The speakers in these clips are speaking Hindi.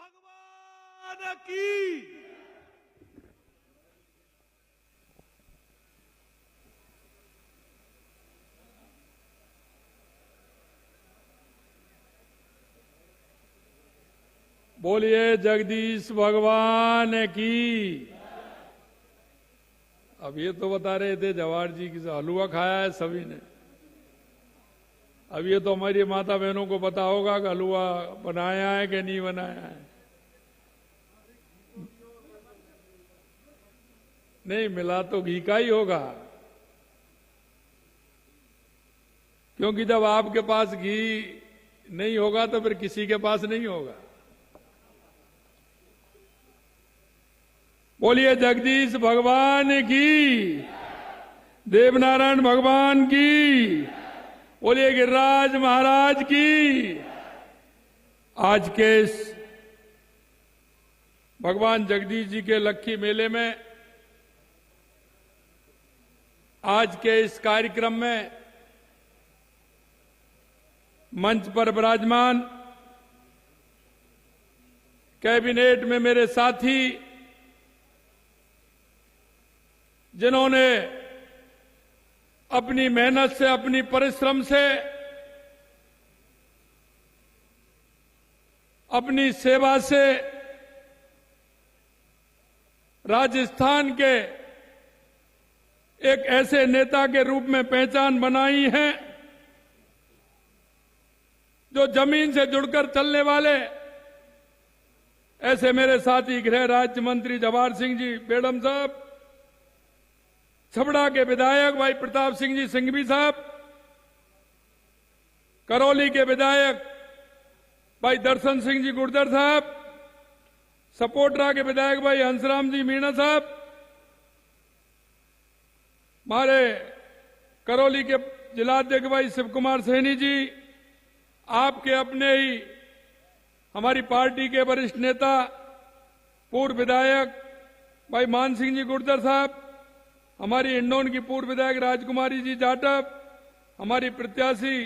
भगवान की। बोलिए जगदीश भगवान की। अब ये तो बता रहे थे जवाहर जी की हलवा खाया है सभी ने। अब ये तो हमारी माता बहनों को पता होगा कि हलवा बनाया है कि नहीं बनाया है। नहीं मिला तो घी का ही होगा, क्योंकि जब आपके पास घी नहीं होगा तो फिर किसी के पास नहीं होगा। बोलिए जगदीश भगवान की, देवनारायण भगवान की, बोलिए गिरिराज महाराज की। आज के इस भगवान जगदीश जी के लक्खी मेले में, आज के इस कार्यक्रम में मंच पर विराजमान कैबिनेट में मेरे साथी, जिन्होंने अपनी मेहनत से, अपनी परिश्रम से, अपनी सेवा से राजस्थान के एक ऐसे नेता के रूप में पहचान बनाई है जो जमीन से जुड़कर चलने वाले। ऐसे मेरे साथी गृह राज्य मंत्री जवाहर सिंह जी बेडम साहब, छबड़ा के विधायक भाई प्रताप सिंह जी सिंघवी साहब, करौली के विधायक भाई दर्शन सिंह जी गुर्जर साहब, सपोटरा के विधायक भाई हंसराम जी मीणा साहब, हमारे करौली के जिलाध्यक्ष भाई शिव कुमार सैनी जी, आपके अपने ही हमारी पार्टी के वरिष्ठ नेता पूर्व विधायक भाई मान सिंह जी गुर्जर साहब, हमारी इंडोन की पूर्व विधायक राजकुमारी जी जाटव, हमारी प्रत्याशी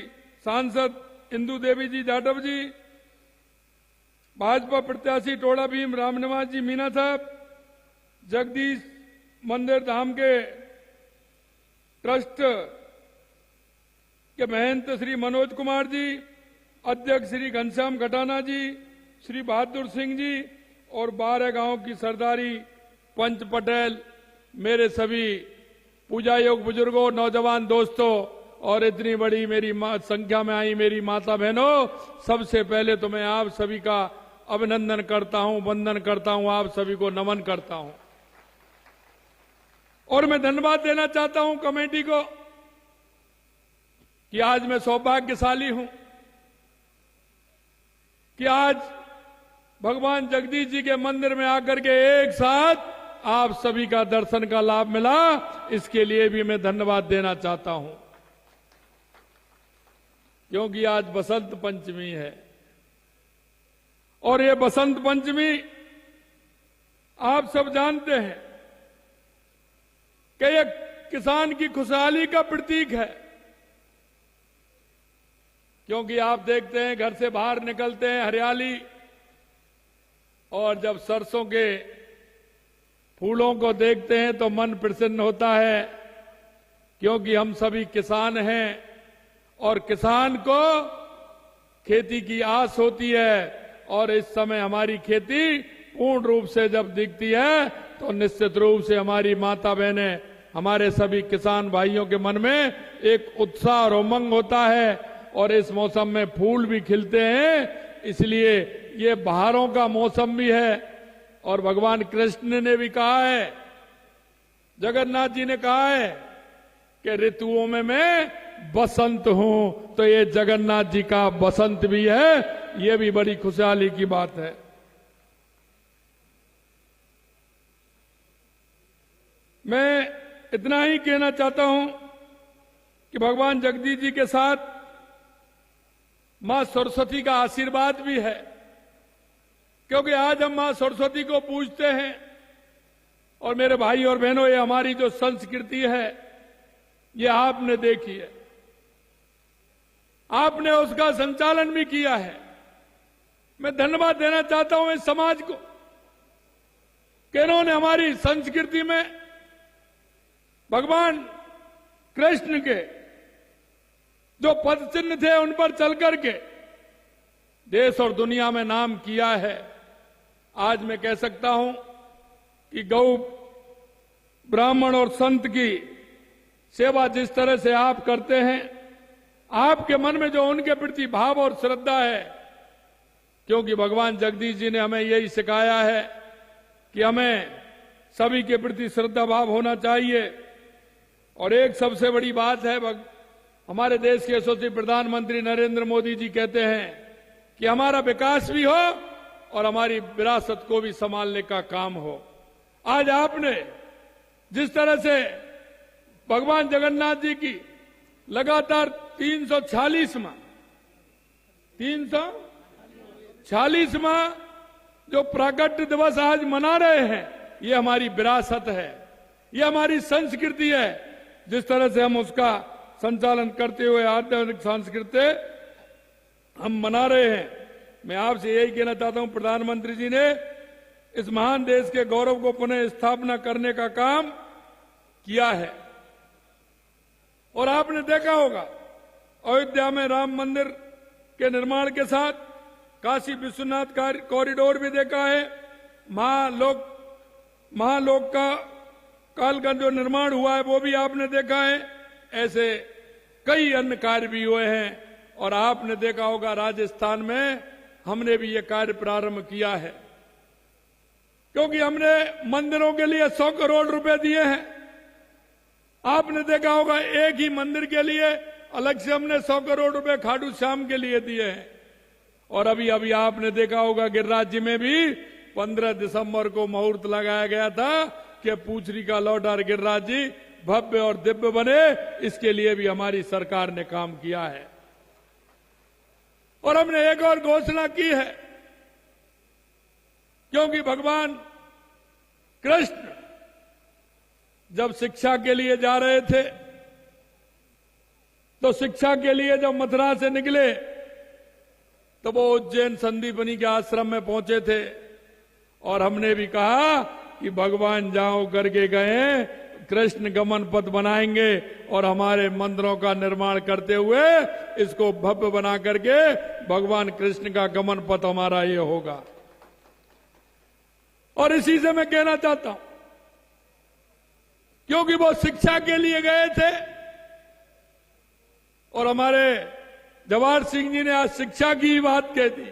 सांसद इंदू देवी जी जाटव जी, भाजपा प्रत्याशी टोड़ा भीम रामनिवास जी मीना साहब, जगदीश मंदिर धाम के ट्रस्ट के महंत श्री मनोज कुमार जी, अध्यक्ष श्री घनश्याम खटाना जी, श्री बहादुर सिंह जी और 12 गांव की सरदारी पंच पटेल, मेरे सभी पूजा योग बुजुर्गों, नौजवान दोस्तों और इतनी बड़ी मेरी संख्या में आई मेरी माता बहनों, सबसे पहले तो मैं आप सभी का अभिनंदन करता हूं, वंदन करता हूं, आप सभी को नमन करता हूं। और मैं धन्यवाद देना चाहता हूं कमेटी को कि आज मैं सौभाग्यशाली हूं कि आज भगवान जगदीश जी के मंदिर में आकर के एक साथ आप सभी का दर्शन का लाभ मिला। इसके लिए भी मैं धन्यवाद देना चाहता हूं, क्योंकि आज बसंत पंचमी है और ये बसंत पंचमी आप सब जानते हैं कि एक किसान की खुशहाली का प्रतीक है। क्योंकि आप देखते हैं घर से बाहर निकलते हैं हरियाली, और जब सरसों के फूलों को देखते हैं तो मन प्रसन्न होता है, क्योंकि हम सभी किसान हैं और किसान को खेती की आस होती है। और इस समय हमारी खेती पूर्ण रूप से जब दिखती है तो निश्चित रूप से हमारी माता बहनें, हमारे सभी किसान भाइयों के मन में एक उत्साह और उमंग होता है। और इस मौसम में फूल भी खिलते हैं, इसलिए ये बहारों का मौसम भी है। और भगवान कृष्ण ने भी कहा है, जगन्नाथ जी ने कहा है कि ऋतुओं में मैं बसंत हूं, तो ये जगन्नाथ जी का बसंत भी है। ये भी बड़ी खुशहाली की बात है। मैं इतना ही कहना चाहता हूं कि भगवान जगदीश जी के साथ मां सरस्वती का आशीर्वाद भी है, क्योंकि आज हम मां सरस्वती को पूजते हैं। और मेरे भाई और बहनों, ये हमारी जो संस्कृति है ये आपने देखी है, आपने उसका संचालन भी किया है। मैं धन्यवाद देना चाहता हूं इस समाज को कि इन्होंने हमारी संस्कृति में भगवान कृष्ण के जो पद चिन्ह थे उन पर चल करके देश और दुनिया में नाम किया है। आज मैं कह सकता हूं कि गौ, ब्राह्मण और संत की सेवा जिस तरह से आप करते हैं, आपके मन में जो उनके प्रति भाव और श्रद्धा है, क्योंकि भगवान जगदीश जी ने हमें यही सिखाया है कि हमें सभी के प्रति श्रद्धा भाव होना चाहिए। और एक सबसे बड़ी बात है, हमारे देश के यशस्वी प्रधानमंत्री नरेंद्र मोदी जी कहते हैं कि हमारा विकास भी हो और हमारी विरासत को भी संभालने का काम हो। आज आपने जिस तरह से भगवान जगन्नाथ जी की लगातार 346वां जो प्राकट्य दिवस आज मना रहे हैं, ये हमारी विरासत है, ये हमारी संस्कृति है। जिस तरह से हम उसका संचालन करते हुए आध्यात्मिक सांस्कृतिक हम मना रहे हैं, मैं आपसे यही कहना चाहता हूं, प्रधानमंत्री जी ने इस महान देश के गौरव को पुनः स्थापना करने का काम किया है। और आपने देखा होगा अयोध्या में राम मंदिर के निर्माण के साथ काशी विश्वनाथ कॉरिडोर भी देखा है, महालोक काल का जो निर्माण हुआ है वो भी आपने देखा है। ऐसे कई अन्य कार्य भी हुए हैं और आपने देखा होगा राजस्थान में हमने भी ये कार्य प्रारंभ किया है, क्योंकि हमने मंदिरों के लिए 100 करोड़ रुपए दिए हैं। आपने देखा होगा एक ही मंदिर के लिए अलग से हमने 100 करोड़ रुपए खाटू श्याम के लिए दिए हैं। और अभी आपने देखा होगा गिरिराज जी में भी 15 दिसंबर को मुहूर्त लगाया गया था कि पूछरी का लौटार गिरिराज जी भव्य और दिव्य बने, इसके लिए भी हमारी सरकार ने काम किया है। और हमने एक और घोषणा की है, क्योंकि भगवान कृष्ण जब शिक्षा के लिए जा रहे थे तो शिक्षा के लिए जब मथुरा से निकले तो वो उज्जैन संदीपनी के आश्रम में पहुंचे थे। और हमने भी कहा कि भगवान जाओ करके गए, कृष्ण गमन पथ बनाएंगे और हमारे मंदिरों का निर्माण करते हुए इसको भव्य बना करके भगवान कृष्ण का गमन पथ हमारा ये होगा। और इसी से मैं कहना चाहता हूं, क्योंकि वो शिक्षा के लिए गए थे और हमारे जवाहर सिंह जी ने आज शिक्षा की ही बात कह दी।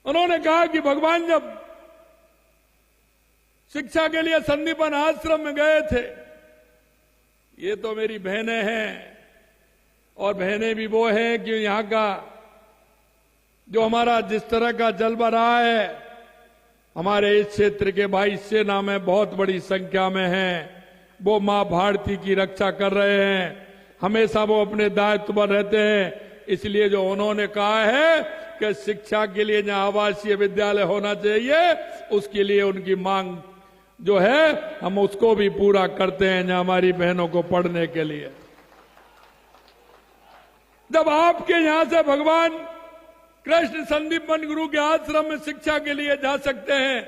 उन्होंने कहा कि भगवान जब शिक्षा के लिए संदीपन आश्रम में गए थे, ये तो मेरी बहनें हैं और बहनें भी वो हैं कि यहां का जो हमारा जिस तरह का जलवा रहा है, हमारे इस क्षेत्र के भाई सेना में बहुत बड़ी संख्या में हैं, वो मां भारती की रक्षा कर रहे हैं, हमेशा वो अपने दायित्व पर रहते हैं। इसलिए जो उन्होंने कहा है कि शिक्षा के लिए जहां आवासीय विद्यालय होना चाहिए, उसके लिए उनकी मांग जो है हम उसको भी पूरा करते हैं, जहां हमारी बहनों को पढ़ने के लिए। जब आपके यहां से भगवान कृष्ण संदीपन गुरु के आश्रम में शिक्षा के लिए जा सकते हैं,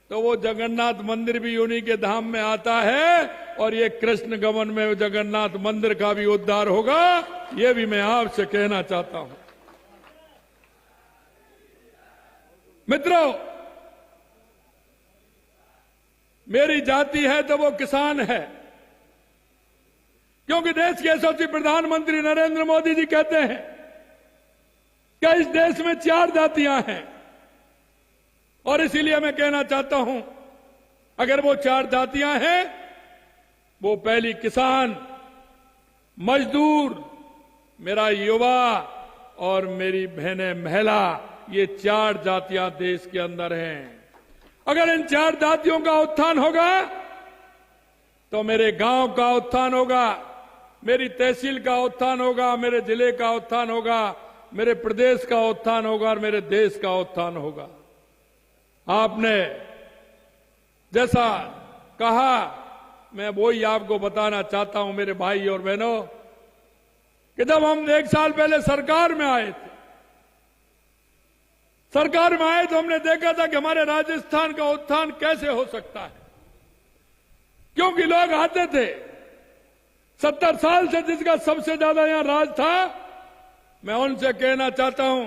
तो वो जगन्नाथ मंदिर भी उन्हीं के धाम में आता है और ये कृष्ण गमन में जगन्नाथ मंदिर का भी उद्धार होगा। ये भी मैं आपसे कहना चाहता हूं। मित्रों, मेरी जाति है तो वो किसान है, क्योंकि देश के यशस्वी प्रधानमंत्री नरेंद्र मोदी जी कहते हैं कि इस देश में 4 जातियां हैं। और इसीलिए मैं कहना चाहता हूं, अगर वो 4 जातियां हैं, वो पहली किसान, मजदूर, मेरा युवा और मेरी बहनें महिला, ये 4 जातियां देश के अंदर हैं। अगर इन 4 जातियों का उत्थान होगा तो मेरे गांव का उत्थान होगा, मेरी तहसील का उत्थान होगा, मेरे जिले का उत्थान होगा, मेरे प्रदेश का उत्थान होगा और मेरे देश का उत्थान होगा। आपने जैसा कहा, मैं वही आपको बताना चाहता हूं मेरे भाई और बहनों, कि जब हम 1 साल पहले सरकार में आए थे सरकार में आए तो हमने देखा था कि हमारे राजस्थान का उत्थान कैसे हो सकता है, क्योंकि लोग आते थे 70 साल से जिसका सबसे ज्यादा यहां राज था। मैं उनसे कहना चाहता हूं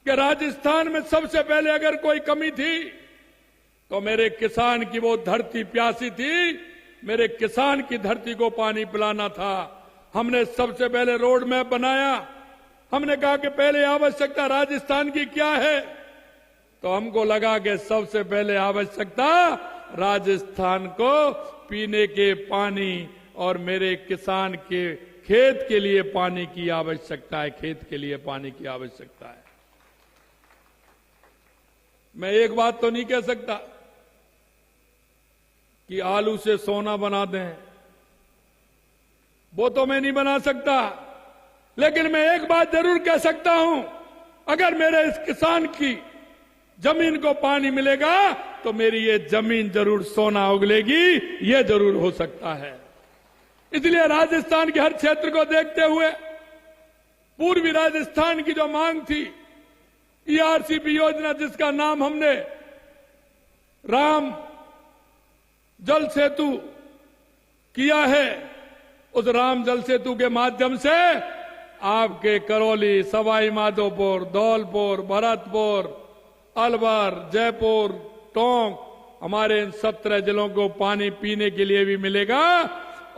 कि राजस्थान में सबसे पहले अगर कोई कमी थी तो मेरे किसान की वो धरती प्यासी थी, मेरे किसान की धरती को पानी पिलाना था। हमने सबसे पहले रोड मैप बनाया। हमने कहा कि पहले आवश्यकता राजस्थान की क्या है, तो हमको लगा कि सबसे पहले आवश्यकता राजस्थान को पीने के पानी और मेरे किसान के खेत के लिए पानी की आवश्यकता है, खेत के लिए पानी की आवश्यकता है। मैं एक बात तो नहीं कह सकता कि आलू से सोना बना दें, वो तो मैं नहीं बना सकता, लेकिन मैं एक बात जरूर कह सकता हूं, अगर मेरे इस किसान की जमीन को पानी मिलेगा तो मेरी ये जमीन जरूर सोना उगलेगी, ये जरूर हो सकता है। इसलिए राजस्थान के हर क्षेत्र को देखते हुए पूर्वी राजस्थान की जो मांग थी, ईआरसीपी योजना जिसका नाम हमने राम जल सेतु किया है, उस राम जल सेतु के माध्यम से आपके करौली, सवाई माधोपुर, धौलपुर, भरतपुर, अलवर, जयपुर, टोंक, हमारे इन 17 जिलों को पानी पीने के लिए भी मिलेगा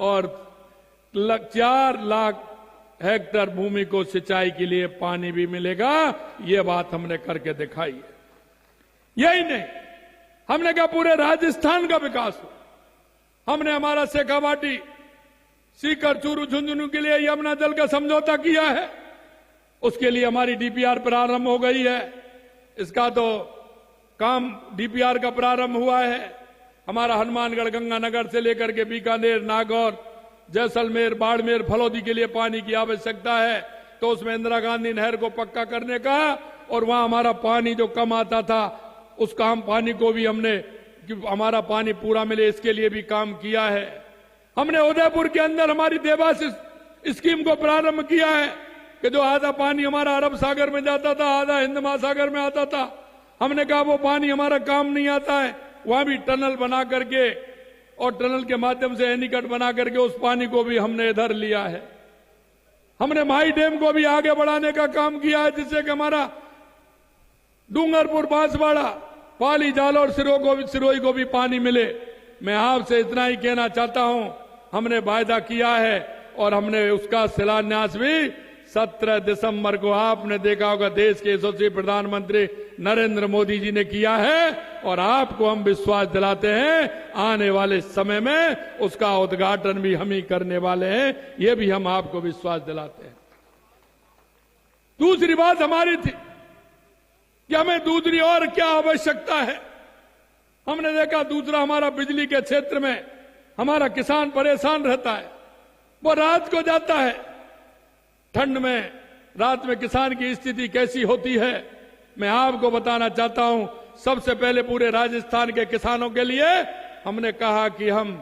और 4 लाख हेक्टेयर भूमि को सिंचाई के लिए पानी भी मिलेगा। ये बात हमने करके दिखाई है। यही नहीं, हमने कहा पूरे राजस्थान का विकास हो। हमने हमारा शेखावाटी, सीकर, चूरू, झुंझुनू के लिए यमुना जल का समझौता किया है। उसके लिए हमारी डीपीआर प्रारंभ हो गई है। इसका तो काम डीपीआर का प्रारंभ हुआ है। हमारा हनुमानगढ़, गंगानगर से लेकर के बीकानेर, नागौर, जैसलमेर, बाड़मेर, फलौदी के लिए पानी की आवश्यकता है, तो उसमें इंदिरा गांधी नहर को पक्का करने का, और वहां हमारा पानी जो कम आता था उस काम पानी को भी हमने, कि हमारा पानी पूरा मिले, इसके लिए भी काम किया है। हमने उदयपुर के अंदर हमारी देवास स्कीम को प्रारंभ किया है कि जो आधा पानी हमारा अरब सागर में जाता था, आधा हिंद महासागर में आता था। हमने कहा वो पानी हमारा काम नहीं आता है, वहां भी टनल बना करके और टनल के माध्यम से एनीकट बना करके उस पानी को भी हमने इधर लिया है। हमने माई डैम को भी आगे बढ़ाने का काम किया है, जिससे कि हमारा डूंगरपुर, बांसवाड़ा, पाली, जालौर, सिरोही को भी पानी मिले। मैं आपसे इतना ही कहना चाहता हूं, हमने वायदा किया है और हमने उसका शिलान्यास भी 17 दिसंबर को, आपने देखा होगा, देश के यशस्वी प्रधानमंत्री नरेंद्र मोदी जी ने किया है। और आपको हम विश्वास दिलाते हैं आने वाले समय में उसका उद्घाटन भी हम ही करने वाले हैं, ये भी हम आपको विश्वास दिलाते हैं। दूसरी बात हमारी थी कि हमें दूसरी और क्या आवश्यकता है। हमने देखा दूसरा, हमारा बिजली के क्षेत्र में हमारा किसान परेशान रहता है। वो रात को जाता है, ठंड में रात में किसान की स्थिति कैसी होती है, मैं आपको बताना चाहता हूं। सबसे पहले पूरे राजस्थान के किसानों के लिए हमने कहा कि हम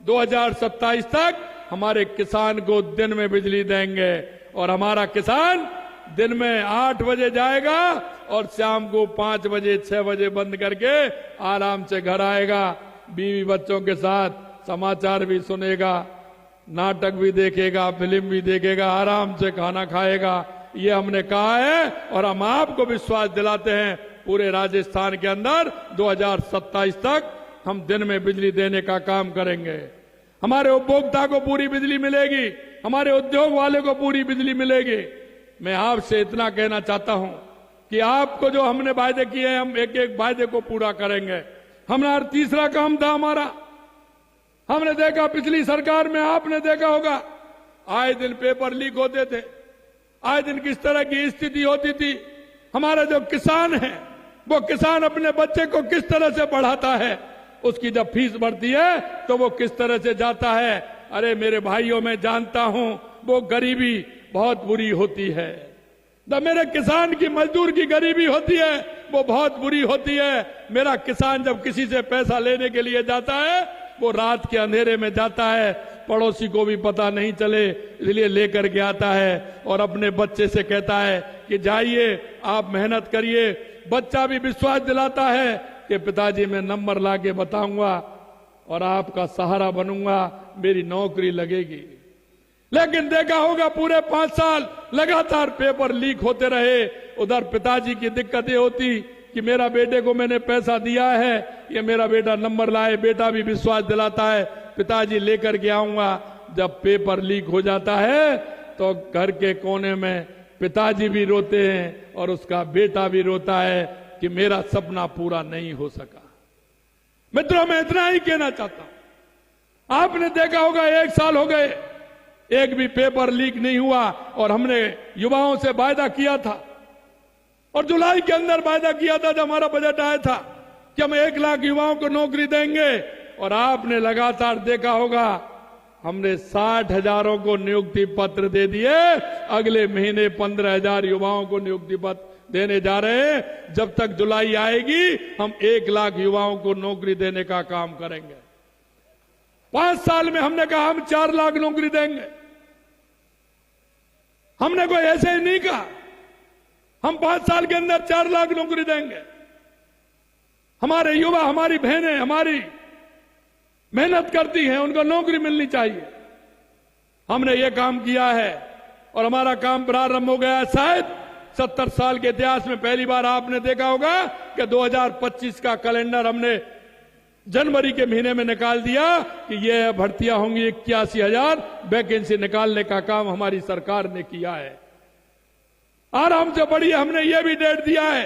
2027 तक हमारे किसान को दिन में बिजली देंगे, और हमारा किसान दिन में 8 बजे जाएगा और शाम को 5 बजे 6 बजे बंद करके आराम से घर आएगा, बीवी बच्चों के साथ समाचार भी सुनेगा, नाटक भी देखेगा, फिल्म भी देखेगा, आराम से खाना खाएगा। ये हमने कहा है और हम आपको विश्वास दिलाते हैं पूरे राजस्थान के अंदर 2027 तक हम दिन में बिजली देने का काम करेंगे। हमारे उपभोक्ता को पूरी बिजली मिलेगी, हमारे उद्योग वाले को पूरी बिजली मिलेगी। मैं आपसे इतना कहना चाहता हूं कि आपको जो हमने वायदे किए हैं, हम एक एक वायदे को पूरा करेंगे। हमारा तीसरा काम था हमारा, हमने देखा पिछली सरकार में, आपने देखा होगा, आए दिन पेपर लीक होते थे, आए दिन किस तरह की स्थिति होती थी। हमारा जो किसान है वो किसान अपने बच्चे को किस तरह से पढ़ाता है, उसकी जब फीस बढ़ती है तो वो किस तरह से जाता है। अरे मेरे भाइयों, मैं जानता हूं वो गरीबी बहुत बुरी होती है, जब मेरे किसान की, मजदूर की गरीबी होती है वो बहुत बुरी होती है। मेरा किसान जब किसी से पैसा लेने के लिए जाता है वो रात के अंधेरे में जाता है, पड़ोसी को भी पता नहीं चले, इसलिए लेकर के आता है और अपने बच्चे से कहता है कि जाइए आप मेहनत करिए बच्चा भी विश्वास दिलाता है कि पिताजी मैं नंबर लाके बताऊंगा और आपका सहारा बनूंगा, मेरी नौकरी लगेगी। लेकिन देखा होगा पूरे 5 साल लगातार पेपर लीक होते रहे। उधर पिताजी की दिक्कत ये होती कि मेरा बेटे को मैंने पैसा दिया है, ये मेरा बेटा नंबर लाए, बेटा भी विश्वास दिलाता है पिताजी लेकर के आऊंगा। जब पेपर लीक हो जाता है तो घर के कोने में पिताजी भी रोते हैं और उसका बेटा भी रोता है कि मेरा सपना पूरा नहीं हो सका। मित्रों, मैं इतना ही कहना चाहता हूं, आपने देखा होगा 1 साल हो गए, एक भी पेपर लीक नहीं हुआ और हमने युवाओं से वायदा किया था और जुलाई के अंदर वायदा किया था जब हमारा बजट आया था कि हम 1 लाख युवाओं को नौकरी देंगे। और आपने लगातार देखा होगा हमने 60,000 को नियुक्ति पत्र दे दिए। अगले महीने 15,000 युवाओं को नियुक्ति पत्र देने जा रहे हैं। जब तक जुलाई आएगी हम 1 लाख युवाओं को नौकरी देने का काम करेंगे। 5 साल में हमने कहा हम 4 लाख नौकरी देंगे। हमने कोई ऐसे ही नहीं कहा हम 5 साल के अंदर 4 लाख नौकरी देंगे। हमारे युवा, हमारी बहनें, हमारी मेहनत करती हैं, उनको नौकरी मिलनी चाहिए। हमने ये काम किया है और हमारा काम प्रारंभ हो गया। शायद 70 साल के इतिहास में पहली बार आपने देखा होगा कि 2025 का कैलेंडर हमने जनवरी के महीने में निकाल दिया कि ये भर्तियां होंगी। 81,000 वैकेंसी निकालने का काम हमारी सरकार ने किया है। आराम से पढ़िए, हमने ये भी डेट दिया है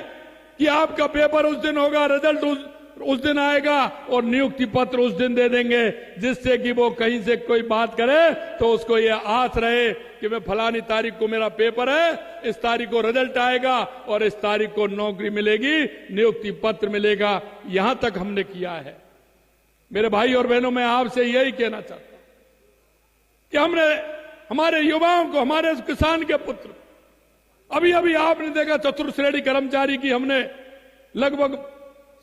कि आपका पेपर उस दिन होगा, रिजल्ट उस दिन आएगा और नियुक्ति पत्र उस दिन दे देंगे, जिससे कि वो कहीं से कोई बात करे तो उसको ये आस रहे कि मैं फलानी तारीख को मेरा पेपर है, इस तारीख को रिजल्ट आएगा और इस तारीख को नौकरी मिलेगी, नियुक्ति पत्र मिलेगा। यहां तक हमने किया है। मेरे भाई और बहनों, मैं आपसे यही कहना चाहता हूं कि हमने हमारे युवाओं को, हमारे किसान के पुत्र, अभी अभी आपने देखा चतुर्थ श्रेणी कर्मचारी की हमने लगभग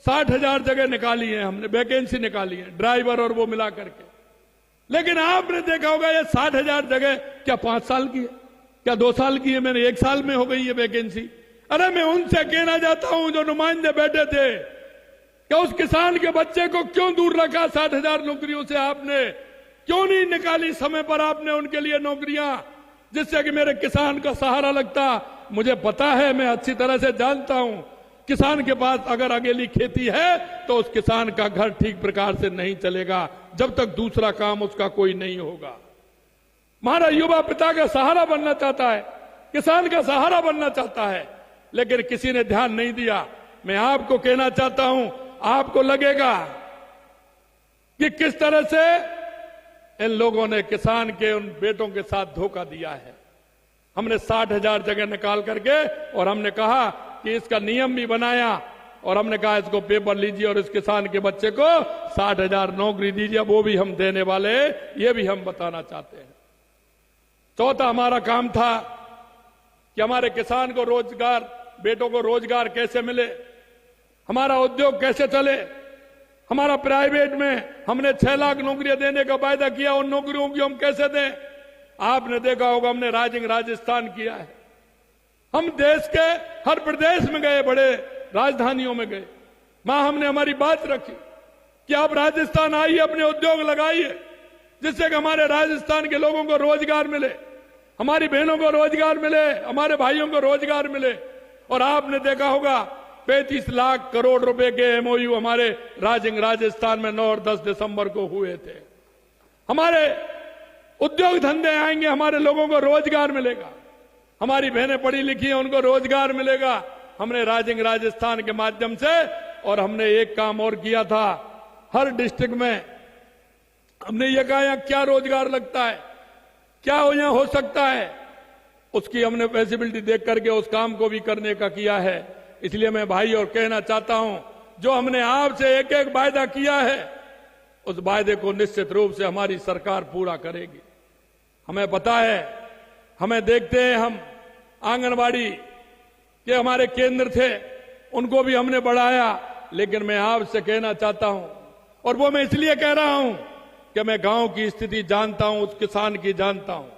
60,000 जगह निकाली है, हमने वैकेंसी निकाली है, ड्राइवर और वो मिला करके। लेकिन आपने देखा होगा ये 60,000 जगह क्या 5 साल की है, क्या 2 साल की है? मैंने 1 साल में हो गई ये वैकेंसी। अरे मैं उनसे कहना चाहता हूं जो नुमाइंदे बैठे थे कि उस किसान के बच्चे को क्यों दूर रखा 60,000 नौकरियों से? आपने क्यों नहीं निकाली समय पर आपने उनके लिए नौकरियां, जिससे कि मेरे किसान का सहारा लगता? मुझे पता है, मैं अच्छी तरह से जानता हूं, किसान के पास अगर अकेली खेती है तो उस किसान का घर ठीक प्रकार से नहीं चलेगा जब तक दूसरा काम उसका कोई नहीं होगा। हमारा युवा पिता का सहारा बनना चाहता है, किसान का सहारा बनना चाहता है, लेकिन किसी ने ध्यान नहीं दिया। मैं आपको कहना चाहता हूं, आपको लगेगा कि किस तरह से इन लोगों ने किसान के उन बेटों के साथ धोखा दिया है। हमने 60,000 जगह निकाल करके और हमने कहा कि इसका नियम भी बनाया और हमने कहा इसको पेपर लीजिए और इस किसान के बच्चे को 60,000 नौकरी दीजिए। वो भी हम देने वाले, ये भी हम बताना चाहते हैं। चौथा हमारा काम था कि हमारे किसान को रोजगार, बेटों को रोजगार कैसे मिले, हमारा उद्योग कैसे चले। हमारा प्राइवेट में हमने 6 लाख नौकरियां देने का वायदा किया, उन नौकरियों की हम कैसे दें? आपने देखा होगा हमने राजस्थान किया है। हम देश के हर प्रदेश में गए, बड़े राजधानियों में गए, वहां हमने हमारी बात रखी कि आप राजस्थान आइए, अपने उद्योग लगाइए, जिससे कि हमारे राजस्थान के लोगों को रोजगार मिले, हमारी बहनों को रोजगार मिले, हमारे भाइयों को रोजगार मिले। और आपने देखा होगा 35 लाख करोड़ रुपए के एमओयू हमारे राजस्थान में 9 और 10 दिसंबर को हुए थे। हमारे उद्योग धंधे आएंगे, हमारे लोगों को रोजगार मिलेगा, हमारी बहनें पढ़ी लिखी हैं, उनको रोजगार मिलेगा। हमने राजस्थान के माध्यम से, और हमने एक काम और किया था, हर डिस्ट्रिक्ट में हमने ये कहा यहां क्या रोजगार लगता है, क्या यहां हो सकता है, उसकी हमने फैसिलिटी देख करके उस काम को भी करने का किया है। इसलिए मैं भाई और कहना चाहता हूं, जो हमने आपसे एक एक वायदा किया है, उस वायदे को निश्चित रूप से हमारी सरकार पूरा करेगी। हमें पता है, हमें देखते हैं, हम आंगनबाड़ी के हमारे केंद्र थे, उनको भी हमने बढ़ाया। लेकिन मैं आपसे कहना चाहता हूं, और वो मैं इसलिए कह रहा हूं कि मैं गांव की स्थिति जानता हूं, उस किसान की जानता हूं।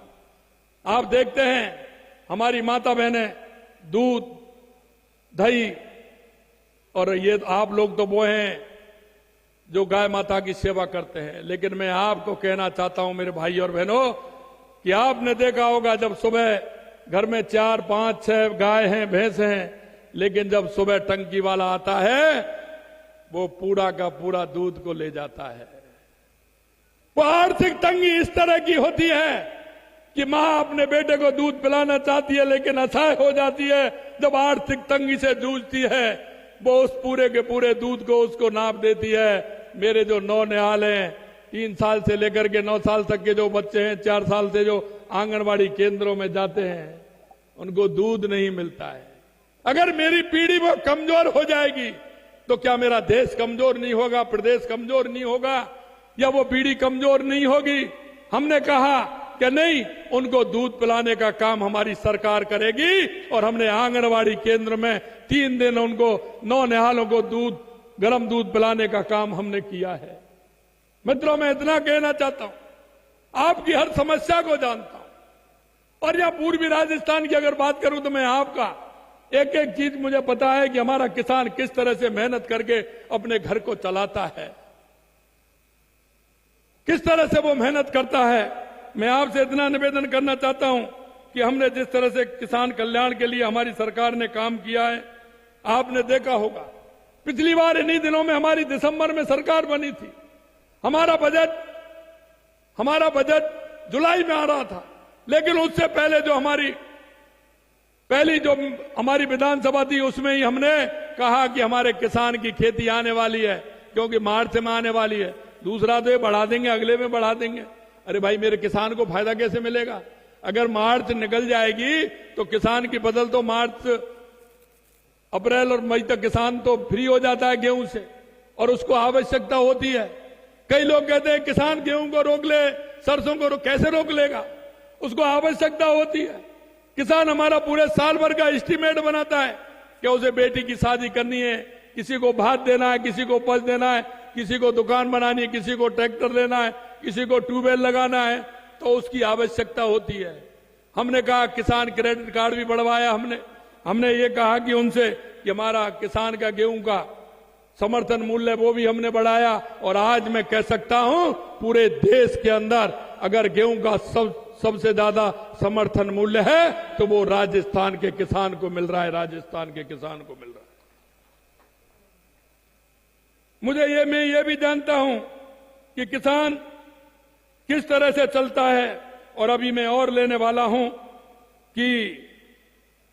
आप देखते हैं हमारी माता बहनें दूध, दही और ये आप लोग तो वो हैं जो गाय माता की सेवा करते हैं, लेकिन मैं आपको कहना चाहता हूं मेरे भाई और बहनों कि आपने देखा होगा जब सुबह घर में 4, 5, 6 गाय हैं, भैंस हैं, लेकिन जब सुबह टंकी वाला आता है वो पूरा का पूरा दूध को ले जाता है। वो आर्थिक तंगी इस तरह की होती है कि मां अपने बेटे को दूध पिलाना चाहती है, लेकिन असहाय हो जाती है जब आर्थिक तंगी से जूझती है। वो उस पूरे के पूरे दूध को उसको नाप देती है। मेरे जो नौनिहाल हैं, 3 साल से लेकर के 9 साल तक के जो बच्चे हैं, 4 साल से जो आंगनवाड़ी केंद्रों में जाते हैं, उनको दूध नहीं मिलता है। अगर मेरी पीढ़ी वो कमजोर हो जाएगी तो क्या मेरा देश कमजोर नहीं होगा, प्रदेश कमजोर नहीं होगा, या वो पीढ़ी कमजोर नहीं होगी? हमने कहा कि नहीं, उनको दूध पिलाने का काम हमारी सरकार करेगी और हमने आंगनवाड़ी केंद्र में 3 दिन उनको नौनिहालों को दूध, गर्म दूध पिलाने का काम हमने किया है। मित्रों, मैं इतना कहना चाहता हूं, आपकी हर समस्या को जानता हूं, और यहां पूर्वी राजस्थान की अगर बात करूं तो मैं आपका एक एक चीज मुझे पता है कि हमारा किसान किस तरह से मेहनत करके अपने घर को चलाता है, किस तरह से वो मेहनत करता है। मैं आपसे इतना निवेदन करना चाहता हूं कि हमने जिस तरह से किसान कल्याण के लिए हमारी सरकार ने काम किया है, आपने देखा होगा पिछली बार इन्हीं दिनों में हमारी दिसंबर में सरकार बनी थी। हमारा बजट जुलाई में आ रहा था, लेकिन उससे पहले जो हमारी विधानसभा थी उसमें ही हमने कहा कि हमारे किसान की खेती आने वाली है, क्योंकि मार्च में आने वाली है। दूसरा तो ये बढ़ा देंगे, अगले में बढ़ा देंगे। अरे भाई, मेरे किसान को फायदा कैसे मिलेगा? अगर मार्च निकल जाएगी तो किसान की फसल तो मार्च, अप्रैल और मई तक किसान तो फ्री हो जाता है गेहूं से, और उसको आवश्यकता होती है। कई लोग कहते हैं किसान गेहूं को रोक ले, सरसों को कैसे रोक लेगा? उसको आवश्यकता होती है। किसान हमारा पूरे साल भर का एस्टीमेट बनाता है कि उसे बेटी की शादी करनी है, किसी को भात देना है, किसी को पच देना है, किसी को दुकान बनानी है, किसी को ट्रैक्टर लेना है, किसी को ट्यूबवेल लगाना है, तो उसकी आवश्यकता होती है। हमने कहा किसान क्रेडिट कार्ड भी बढ़वाया। हमने ये कहा कि उनसे कि हमारा किसान का गेहूं का समर्थन मूल्य वो भी हमने बढ़ाया। और आज मैं कह सकता हूं पूरे देश के अंदर अगर गेहूं का सबसे ज्यादा समर्थन मूल्य है तो वो राजस्थान के किसान को मिल रहा है, राजस्थान के किसान को मिल रहा है। मैं ये भी जानता हूं कि किसान किस तरह से चलता है, और अभी मैं और लेने वाला हूं कि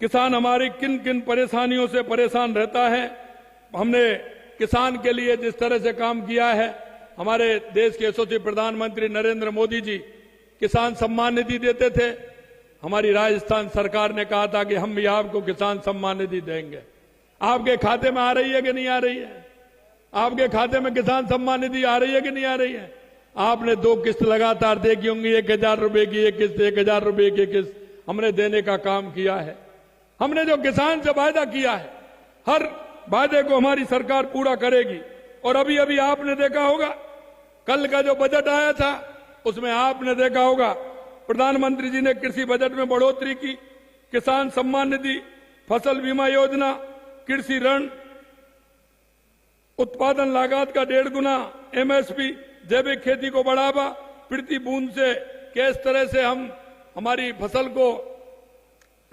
किसान हमारी किन किन परेशानियों से परेशान रहता है। हमने किसान के लिए जिस तरह से काम किया है, हमारे देश के यशस्वी प्रधानमंत्री नरेंद्र मोदी जी किसान सम्मान निधि देते थे। हमारी राजस्थान सरकार ने कहा था कि हम भी आपको किसान सम्मान निधि देंगे। आपके खाते में आ रही है कि नहीं आ रही है? आपके खाते में किसान सम्मान निधि आ रही है कि नहीं आ रही है? आपने 2 किस्त लगातार देखी होंगी, 1000 रुपए की एक किस्त, 1000 रुपए की किस्त हमने देने का काम किया है। हमने जो किसान से वायदा किया है, हर वायदे को हमारी सरकार पूरा करेगी। और अभी अभी आपने देखा होगा कल का जो बजट आया था, उसमें आपने देखा होगा प्रधानमंत्री जी ने कृषि बजट में बढ़ोतरी की। किसान सम्मान निधि, फसल बीमा योजना, कृषि ऋण, उत्पादन लागत का 1.5 गुना, एमएसपी, जैविक खेती को बढ़ावा, प्रति बूंद से किस तरह से हम हमारी फसल को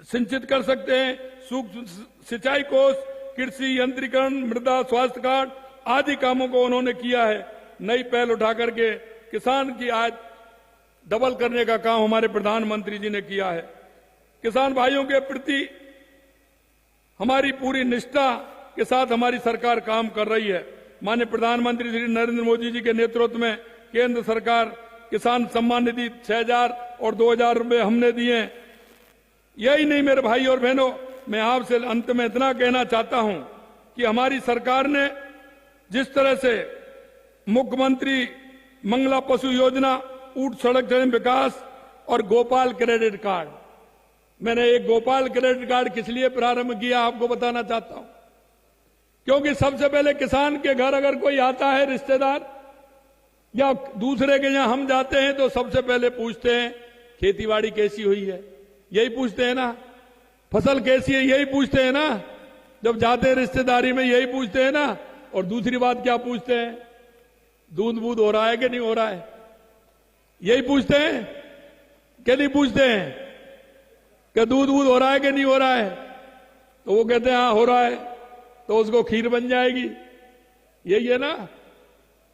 सिंचित कर सकते हैं, सूक्ष्म सिंचाई कोष, कृषि यंत्रीकरण, मृदा स्वास्थ्य कार्ड आदि कामों को उन्होंने किया है। नई पहल उठा करके किसान की आय डबल करने का काम हमारे प्रधानमंत्री जी ने किया है। किसान भाइयों के प्रति हमारी पूरी निष्ठा के साथ हमारी सरकार काम कर रही है। माननीय प्रधानमंत्री श्री नरेंद्र मोदी जी के नेतृत्व में केंद्र सरकार किसान सम्मान निधि 6000 और 2000 रुपए हमने दिए। यही नहीं मेरे भाई और बहनों, मैं आपसे अंत में इतना कहना चाहता हूं कि हमारी सरकार ने जिस तरह से मुख्यमंत्री मंगला पशु योजना, ऊंट सड़क जन विकास और गोपाल क्रेडिट कार्ड, मैंने एक गोपाल क्रेडिट कार्ड किस लिए प्रारंभ किया आपको बताना चाहता हूं। क्योंकि सबसे पहले किसान के घर अगर कोई आता है, रिश्तेदार या दूसरे के यहां हम जाते हैं, तो सबसे पहले पूछते हैं खेतीबाड़ी कैसी हुई है, यही पूछते हैं ना। फसल कैसी है, यही पूछते हैं ना। जब जाते हैं रिश्तेदारी में यही पूछते हैं ना। और दूसरी बात क्या पूछते हैं? दूध बूध हो रहा है कि नहीं हो रहा है, यही पूछते हैं कि नहीं पूछते हैं कि दूध बूध हो रहा है कि नहीं हो रहा है? तो वो कहते हैं हाँ हो रहा है, तो उसको खीर बन जाएगी। यही है ना,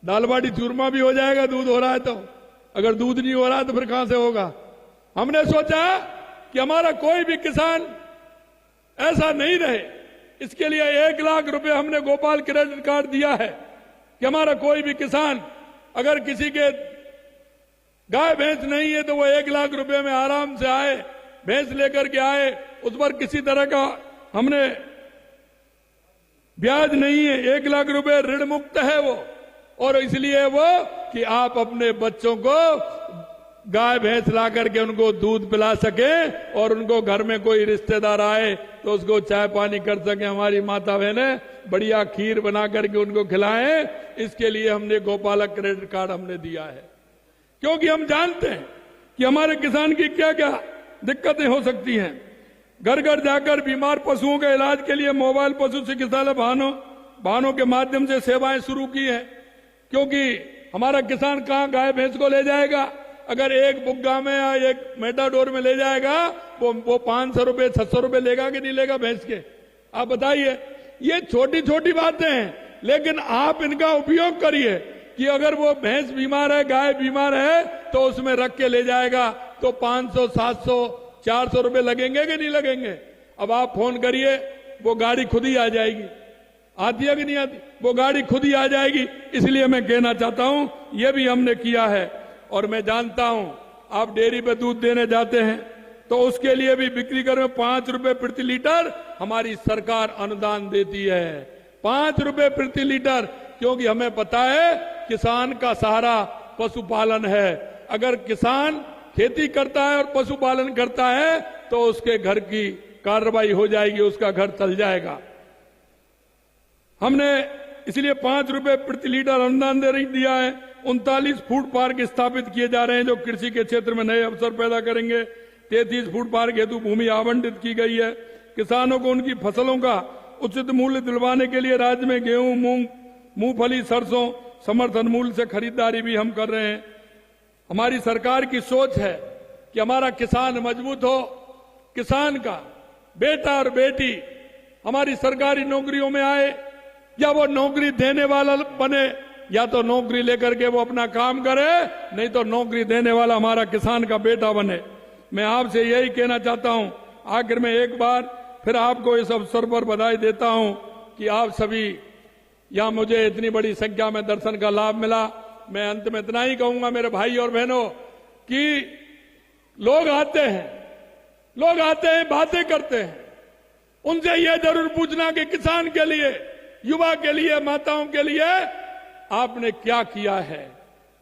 दाल बाटी चूरमा भी हो जाएगा दूध हो रहा है तो। अगर दूध नहीं हो रहा है तो फिर कहां से होगा? हमने सोचा कि हमारा कोई भी किसान ऐसा नहीं रहे, इसके लिए 1 लाख रुपए हमने गोपाल क्रेडिट कार्ड दिया है कि हमारा कोई भी किसान, अगर किसी के गाय भैंस नहीं है तो वो 1 लाख रुपए में आराम से आए, भैंस लेकर के आए, उस पर किसी तरह का हमने ब्याज नहीं है, 1 लाख रुपए ऋण मुक्त है वो। और इसलिए वो कि आप अपने बच्चों को गाय भैंस ला करके उनको दूध पिला सके और उनको घर में कोई रिश्तेदार आए तो उसको चाय पानी कर सके, हमारी माता बहनें बढ़िया खीर बना करके उनको खिलाएं। इसके लिए हमने गोपालक क्रेडिट कार्ड हमने दिया है, क्योंकि हम जानते हैं कि हमारे किसान की क्या क्या दिक्कतें हो सकती हैं। घर घर जाकर बीमार पशुओं के इलाज के लिए मोबाइल पशु चिकित्सालय वाहनों के माध्यम से सेवाएं शुरू की है, क्योंकि हमारा किसान कहां गाय भैंस को ले जाएगा? अगर एक बुग्गा में या एक मेटाडोर में ले जाएगा वो 500 रुपए 600 रुपए लेगा कि नहीं लेगा भैंस के? आप बताइए। ये छोटी छोटी बातें हैं, लेकिन आप इनका उपयोग करिए कि अगर वो भैंस बीमार है, गाय बीमार है, तो उसमें रख के ले जाएगा तो 500 700 400 रुपए लगेंगे कि नहीं लगेंगे? अब आप फोन करिए, वो गाड़ी खुद ही आ जाएगी। आती है कि नहीं आती? वो गाड़ी खुद ही आ जाएगी। इसलिए मैं कहना चाहता हूं ये भी हमने किया है। और मैं जानता हूं आप डेयरी पे दूध देने जाते हैं तो उसके लिए भी बिक्री कर में 5 रुपए प्रति लीटर हमारी सरकार अनुदान देती है। 5 रुपए प्रति लीटर, क्योंकि हमें पता है किसान का सहारा पशुपालन है। अगर किसान खेती करता है और पशुपालन करता है तो उसके घर की कार्रवाई हो जाएगी, उसका घर चल जाएगा। हमने इसलिए 5 रुपए प्रति लीटर अनुदान दिया है। 39 फूड पार्क स्थापित किए जा रहे हैं जो कृषि के क्षेत्र में नए अवसर पैदा करेंगे। 33 फूड पार्क हेतु भूमि आवंटित की गई है। किसानों को उनकी फसलों का उचित मूल्य दिलवाने के लिए राज्य में गेहूं, मूंग, मूंगफली, सरसों समर्थन मूल्य से खरीदारी भी हम कर रहे हैं। हमारी सरकार की सोच है कि हमारा किसान मजबूत हो, किसान का बेटा और बेटी हमारी सरकारी नौकरियों में आए, या वो नौकरी देने वाला बने, या तो नौकरी लेकर के वो अपना काम करे, नहीं तो नौकरी देने वाला हमारा किसान का बेटा बने। मैं आपसे यही कहना चाहता हूं। आखिर में एक बार फिर आपको इस अवसर पर बधाई देता हूं कि आप सभी यहां मुझे इतनी बड़ी संख्या में दर्शन का लाभ मिला। मैं अंत में इतना ही कहूंगा मेरे भाई और बहनों कि लोग आते हैं बातें करते हैं, उनसे यह जरूर पूछना कि किसान के लिए, युवा के लिए, माताओं के लिए आपने क्या किया है।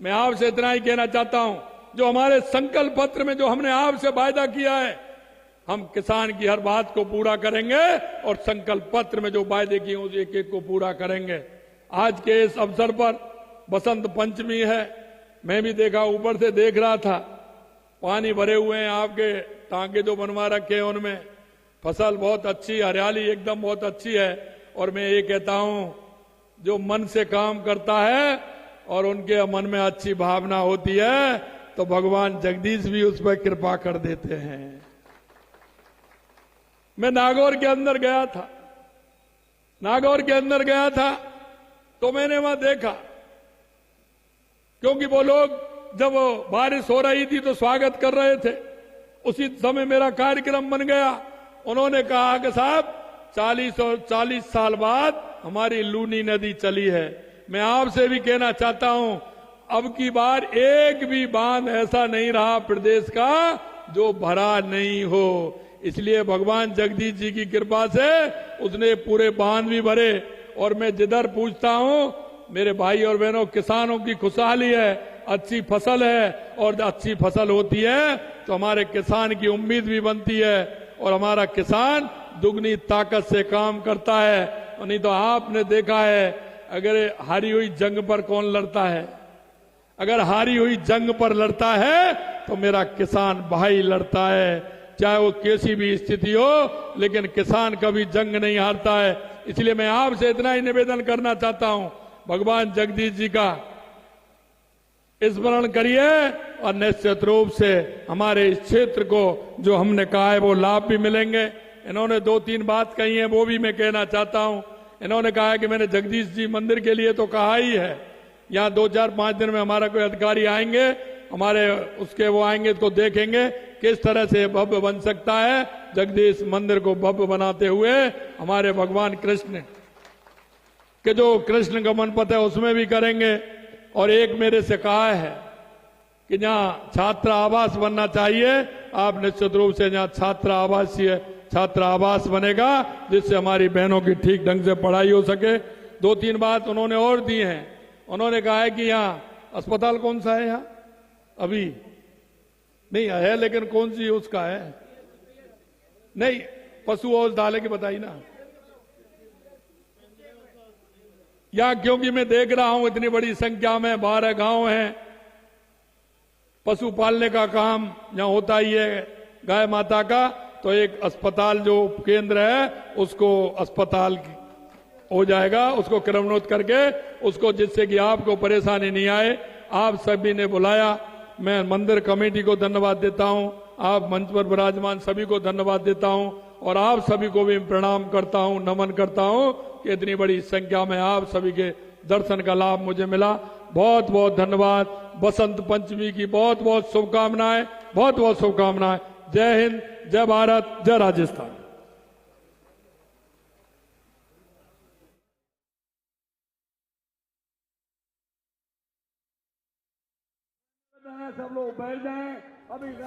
मैं आपसे इतना ही कहना चाहता हूं, जो हमारे संकल्प पत्र में जो हमने आपसे वायदा किया है, हम किसान की हर बात को पूरा करेंगे और संकल्प पत्र में जो वायदे किए उस एक एक को पूरा करेंगे। आज के इस अवसर पर बसंत पंचमी है। मैं भी देखा, ऊपर से देख रहा था, पानी भरे हुए हैं, आपके टांगे जो बनवा रखे हैं उनमें फसल बहुत अच्छी, हरियाली एकदम बहुत अच्छी है। और मैं ये कहता हूं, जो मन से काम करता है और उनके मन में अच्छी भावना होती है तो भगवान जगदीश भी उस पर कृपा कर देते हैं। मैं नागौर के अंदर गया था तो मैंने वहां देखा, क्योंकि वो लोग जब बारिश हो रही थी तो स्वागत कर रहे थे। उसी समय मेरा कार्यक्रम बन गया। उन्होंने कहा कि साहब 40 साल बाद हमारी लूनी नदी चली है। मैं आपसे भी कहना चाहता हूं, अब की बार एक भी बांध ऐसा नहीं रहा प्रदेश का जो भरा नहीं हो। इसलिए भगवान जगदीश जी की कृपा से उसने पूरे बांध भी भरे। और मैं जिधर पूछता हूं, मेरे भाई और बहनों, किसानों की खुशहाली है, अच्छी फसल है, और अच्छी फसल होती है तो हमारे किसान की उम्मीद भी बनती है और हमारा किसान दुगनी ताकत से काम करता है। नहीं तो आपने देखा है, अगर हारी हुई जंग पर कौन लड़ता है? अगर हारी हुई जंग पर लड़ता है तो मेरा किसान भाई लड़ता है। चाहे वो कैसी भी स्थिति हो, लेकिन किसान कभी जंग नहीं हारता है। इसलिए मैं आपसे इतना ही निवेदन करना चाहता हूं, भगवान जगदीश जी का स्मरण करिए और निश्चित रूप से हमारे इस क्षेत्र को जो हमने कहा है वो लाभ भी मिलेंगे। इन्होंने 2-3 बात कही है, वो भी मैं कहना चाहता हूं। इन्होंने कहा है कि मैंने जगदीश जी मंदिर के लिए तो कहा ही है, यहाँ 2-4-5 दिन में हमारा कोई अधिकारी आएंगे, हमारे उसके वो आएंगे तो देखेंगे किस तरह से भव्य बन सकता है। जगदीश मंदिर को भव्य बनाते हुए हमारे भगवान कृष्ण के जो कृष्ण का मन पथ है उसमें भी करेंगे। और एक मेरे से कहा है कि जहाँ छात्र आवास बनना चाहिए, आप निश्चित रूप से जहाँ छात्र आवास बनेगा, जिससे हमारी बहनों की ठीक ढंग से पढ़ाई हो सके। 2-3 बात उन्होंने और दी हैं। उन्होंने कहा है कि यहाँ अस्पताल कौन सा है, यहाँ अभी नहीं है, लेकिन कौन सी उसका है, नहीं पशु औषधालय की बताई ना, या क्योंकि मैं देख रहा हूं इतनी बड़ी संख्या में 12 गांव हैं, पशु पालने का काम यहाँ होता ही है गाय माता का, तो एक अस्पताल जो केंद्र है उसको अस्पताल हो जाएगा, उसको क्रमोन्नत करके उसको, जिससे कि आपको परेशानी नहीं आए। आप सभी ने बुलाया, मैं मंदिर कमेटी को धन्यवाद देता हूं, आप मंच पर विराजमान सभी को धन्यवाद देता हूं और आप सभी को भी प्रणाम करता हूं, नमन करता हूं कि इतनी बड़ी संख्या में आप सभी के दर्शन का लाभ मुझे मिला। बहुत बहुत धन्यवाद। बसंत पंचमी की बहुत बहुत शुभकामनाएं, बहुत बहुत शुभकामनाएं। जय हिंद, जय भारत, जय राजस्थान। सब लोग बैठ जाएं अभी।